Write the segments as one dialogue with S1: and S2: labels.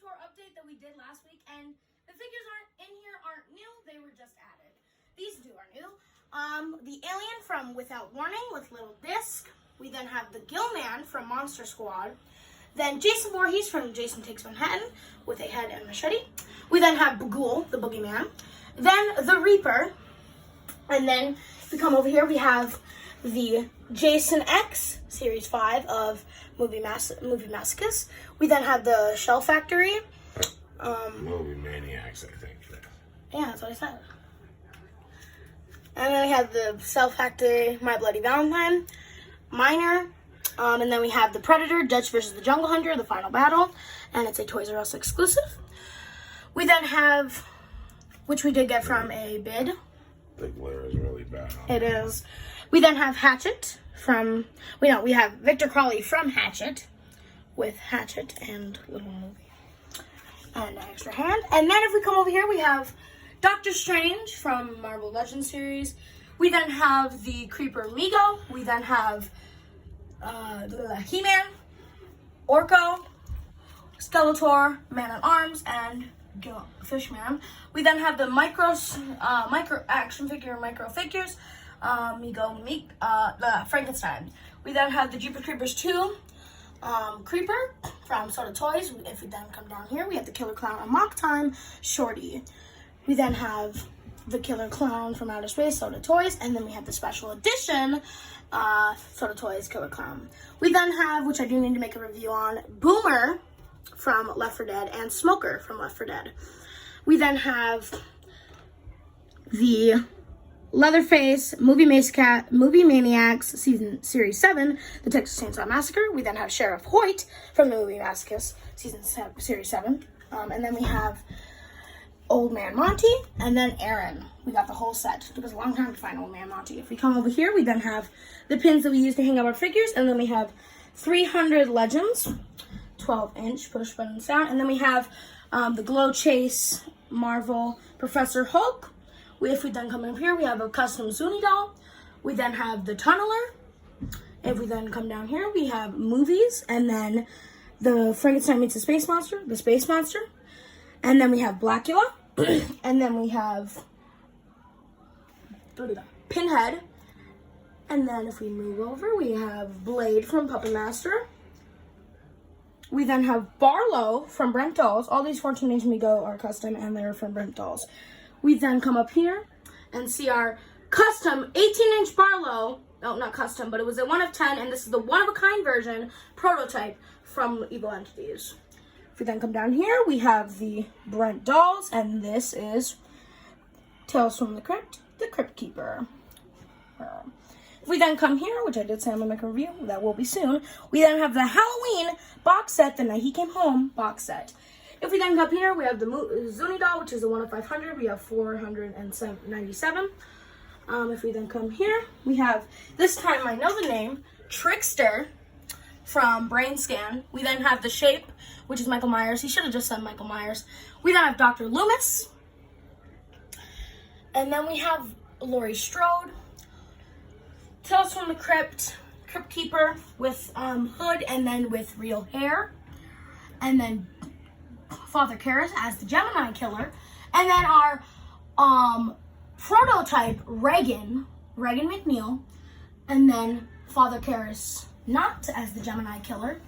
S1: to our update that we did last week, and the figures aren't new, they were just added. These two are new. The alien from Without Warning with little disc. We then have the Gill Man from Monster Squad. Then Jason Voorhees from Jason Takes Manhattan with a head and machete. We then have Bagul, the Boogeyman. Then the Reaper. And then if we come over here, we have the Jason X Series 5 of Movie Masochist. We then have the Shell Factory.
S2: Movie Maniacs, I think.
S1: Yeah, that's what I said. And then we have the Shell Factory, My Bloody Valentine, Minor. And then we have the Predator, Dutch versus the Jungle Hunter, the final battle. And it's a Toys R Us exclusive. We then have, which we did get from a bid.
S2: The glare is really bad.
S1: It is. We then have Hatchet from, we have Victor Crowley from Hatchet with Hatchet and Little Movie. And an extra hand. And then if we come over here, we have Doctor Strange from Marvel Legends series. We then have the Creeper Migo. We then have He-Man, Orko, Skeletor, Man-at-Arms, and Fishman. We then have the micro action figure micro figures, the Frankenstein. We then have the Jeepers Creepers 2 Creeper from Sota Toys. If we then come down here, we have the Killer Clown Amok Time Shorty. We then have the Killer Clown from Outer Space Sota Toys, and then we have the special edition Sota Toys Killer Clown. We then have, which I do need to make a review on, Boomer from Left 4 Dead and Smoker from Left 4 Dead. We then have the Leatherface Movie Maniacs Series 7, the Texas Chainsaw Massacre. We then have Sheriff Hoyt from the Movie Masochist Series 7. And then we have Old Man Monty, and then Aaron. We got the whole set. It took us a long time to find Old Man Monty. If we come over here, we then have the pins that we use to hang up our figures, and then we have 300 Legends, 12-inch push button sound, and then we have the Glow Chase Marvel Professor Hulk. If we then come in here, we have a custom Zuni doll. We then have the Tunneler. If we then come down here, we have movies, and then the Frankenstein meets the Space Monster, and then we have Blackula, and then we have Pinhead, and then if we move over, we have Blade from Puppet Master. We then have Barlow from Brent Dolls. All these 14 Days We Go are custom, and they're from Brent Dolls. We then come up here and see our custom 18-inch Barlow. No, not custom, but it was a 1 of 10, and this is the one-of-a-kind version prototype from Evil Entities. If we then come down here, we have the Brent Dolls, and this is Tales from the Crypt, the Crypt Keeper. If we then come here, which I did say I'm going to make a review, that will be soon, we then have the Halloween box set, the Night He Came Home box set. If we then come up here, we have the Zuni doll, which is a 1 of 500. We have 497. If we then come here, we have, this time I know the name, Trickster from Brain Scan. We then have the Shape, which is Michael Myers. He should have just said Michael Myers. We then have Dr. Loomis. And then we have Laurie Strode. Tales from the Crypt, Crypt Keeper with hood and then with real hair. And then Father Karras as the Gemini Killer. And then our prototype Reagan McNeil. And then Father Karras not as the Gemini Killer.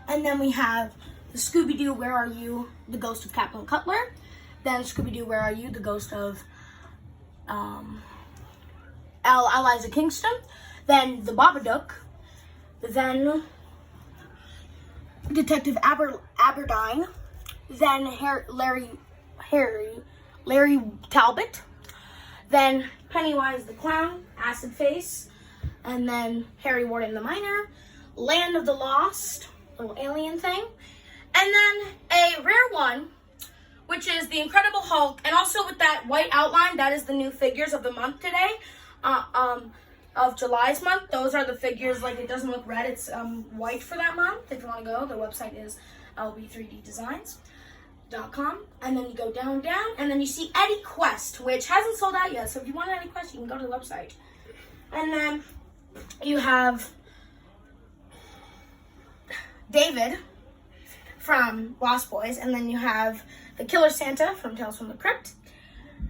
S1: And then we have the Scooby-Doo, Where Are You? The Ghost of Captain Cutler. Then Scooby-Doo, Where Are You? The Ghost of Eliza Kingston. Then the Babadook. Then Detective Aberdine. Then Larry Talbot. Then Pennywise the Clown, Acid Face. And then Harry Warden the Miner. Land of the Lost, little alien thing. And then a rare one, which is the Incredible Hulk. And also with that white outline, that is the new figures of the month today. Of July's month. Those are the figures, like it doesn't look red, it's white for that month. If you want to go, the website is lb3ddesigns.com. And then you go down, and then you see Eddie Quest, which hasn't sold out yet. So if you want Eddie Quest, you can go to the website. And then you have David from Lost Boys, and then you have the Killer Santa from Tales from the Crypt,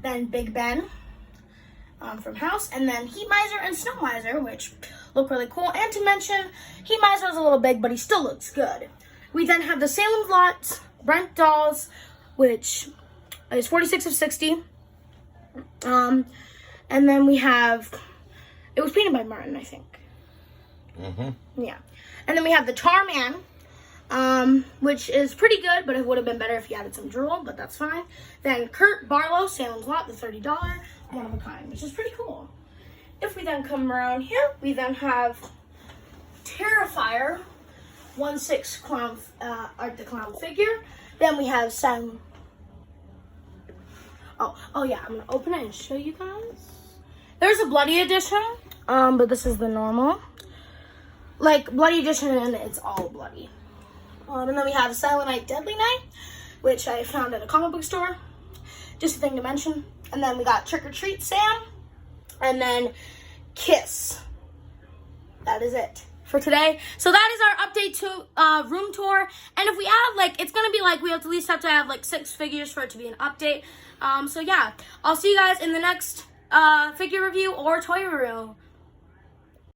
S1: then Big Ben from House, and then Heat Miser and Snow Miser, which look really cool. And to mention, Heat Miser is a little big, but he still looks good. We then have the Salem Lot Brent dolls, which is 46 of 60. And then we have, it was painted by Martin, I think. Yeah. And then we have the Charman, which is pretty good, but it would have been better if you added some drool, but that's fine. Then Kurt Barlow, Salem's Lot, the $30, one of a kind, which is pretty cool. If we then come around here, we then have Terrifier, 1/6 clown, Art the Clown figure. Then we have some. Oh yeah, I'm gonna open it and show you guys. There's a bloody edition, but this is the normal. Like bloody edition, and it's all bloody. And then we have Silent Night, Deadly Night, which I found at a comic book store. Just a thing to mention. And then we got Trick or Treat Sam, and then Kiss. That is it for today. So that is our update to room tour. And if we add, like, it's gonna be like we have to at least have to have like 6 figures for it to be an update. So yeah, I'll see you guys in the next figure review or toy review.